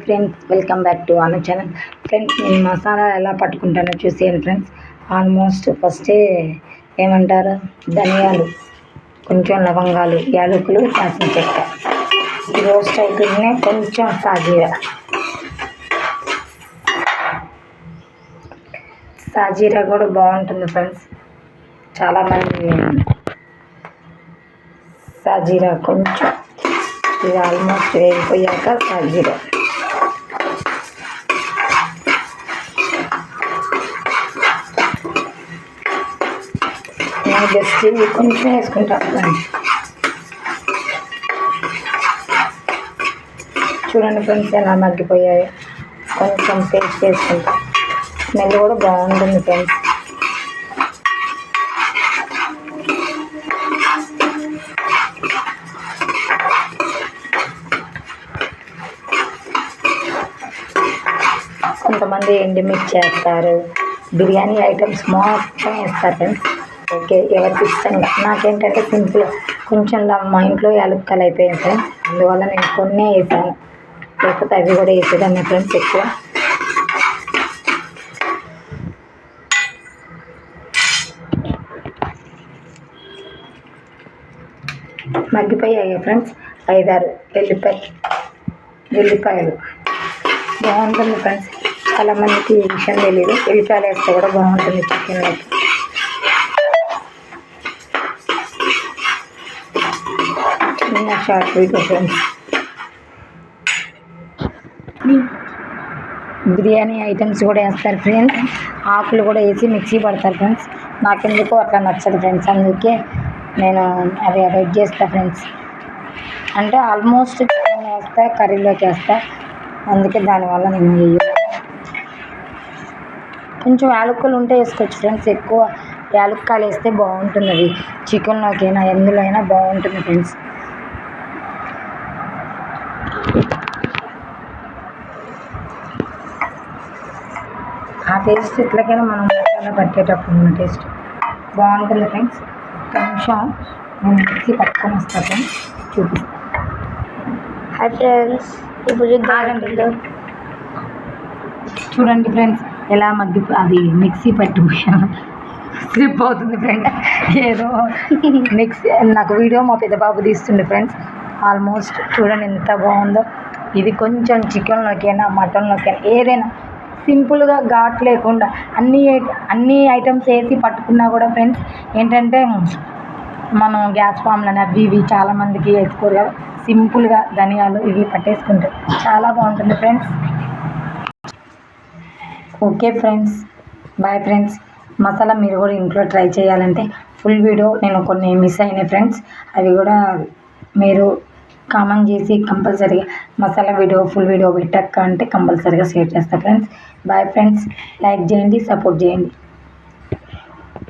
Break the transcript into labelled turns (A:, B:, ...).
A: Friends, welcome back to Anu channel. Friends, నేను మసాలా ఎలా పట్టుకుంటానో చూసేయండి ఫ్రెండ్స్. ఆల్మోస్ట్ ఫస్టే ఏమంటారు, ధనియాలు, కొంచెం లవంగాలు, యాలకులు, దాల్చిన చెక్క, రోస్ట్ అవుతుందనే కొంచెం సాజీరా కూడా బాగుంటుంది ఫ్రెండ్స్. చాలామంది సాజీరా కొంచెం ఇది ఆల్మోస్ట్ వేగిపోయాక సాజీరా నేను జస్ట్ ఇవి కొంచెం వేసుకుంటాను ఫ్రెండ్స్. చూడండి ఫ్రెండ్స్ ఎలా మగ్గిపోయాయి. కొంచెం పేస్ట్ వేసుకుంటాం, స్మెల్ కూడా బాగుంటుంది ఫ్రెండ్స్. కొంతమంది ఎండుమిర్చి చేస్తారు, బిర్యానీ ఐటమ్స్ మొత్తం వేస్తారు ఫ్రెండ్స్. ఓకే, ఎవరికి ఇష్టంగా. నాకేంటంటే సింపుల్, కొంచెం మా ఇంట్లో యాలక్కలు అయిపోయాయి ఫ్రెండ్స్, అందువల్ల నేను కొన్నే వేసాను, లేకపోతే అవి కూడా వేసేదాన్ని ఫ్రెండ్స్ ఎక్కువ. మగ్గిపోయాయి ఫ్రెండ్స్. 5-6 వెల్లిపాయలు బాగుంటుంది ఫ్రెండ్స్. చాలామందికి ఈ విషయం తెలియదు, వెల్లిపాయలు వేస్తే కూడా బాగుంటుంది చికెన్లోకి. చిన్న short video friends. Biryani items కూడా వేస్తారు ఫ్రెండ్స్, ఆకులు కూడా వేసి మిక్సీ పడతారు ఫ్రెండ్స్. నాకెందుకో అట్లా నచ్చదు ఫ్రెండ్స్, అందుకే నేను అవి అవాయిడ్ చేస్తాను ఫ్రెండ్స్. అంటే ఆల్మోస్ట్ చికెన్ వేస్తా, కర్రీలోకి వేస్తా, అందుకే దానివల్ల నేను కొంచెం యాలక్కులు ఉంటే వేసుకోవచ్చు ఫ్రెండ్స్. ఎక్కువ యాలక్కాయలు వేస్తే బాగుంటుంది, అది చికెన్లోకి అయినా ఎందులో అయినా బాగుంటుంది ఫ్రెండ్స్. ఆ టేస్ట్ ఎట్లకైనా మనం మసాలా పట్టేటప్పుడు ఉన్న టేస్ట్ బాగుంటుంది ఫ్రెండ్స్. కొంచెం నేను మిక్సీ పట్టుకొని వస్తాను ఫ్రెండ్స్, చూపిస్తాను.
B: హాయ్ ఫ్రెండ్స్, ఇప్పుడు
A: చూడండి ఫ్రెండ్స్ ఎలా అది మిక్సీ పట్టిపోయాను, స్లిప్ అవుతుంది ఫ్రెండ్. ఏదో మిక్సీ నాకు వీడియో మా పెద్ద బాబు తీస్తుండే ఫ్రెండ్స్. ఆల్మోస్ట్ చూడండి ఎంత బాగుందో. ఇది కొంచెం చికెన్లోకైనా మటన్లోకైనా ఏదైనా సింపుల్గా ఘాట్ లేకుండా అన్ని ఐటమ్స్ వేసి పట్టుకున్నా కూడా ఫ్రెండ్స్ ఏంటంటే మనం గ్యాస్ ఫామ్లని అవి ఇవి చాలామందికి వేసుకోరు కదా, సింపుల్గా ధనియాలు ఇవి పట్టేసుకుంటే చాలా బాగుంటుంది friends. Okay friends, bye friends. Masala మీరు కూడా ఇంట్లో ట్రై చేయాలంటే ఫుల్ వీడియో నేను కొన్ని మిస్ అయినాయి ఫ్రెండ్స్, అవి కూడా మీరు కామెంట్ చేసి కంపల్సరీగా మసాలా వీడియో ఫుల్ వీడియో పెట్టక్క అంటే కంపల్సరీగా షేర్ చేస్తా ఫ్రెండ్స్. బాయ్ ఫ్రెండ్స్, లైక్ చేయండి, సపోర్ట్ చేయండి.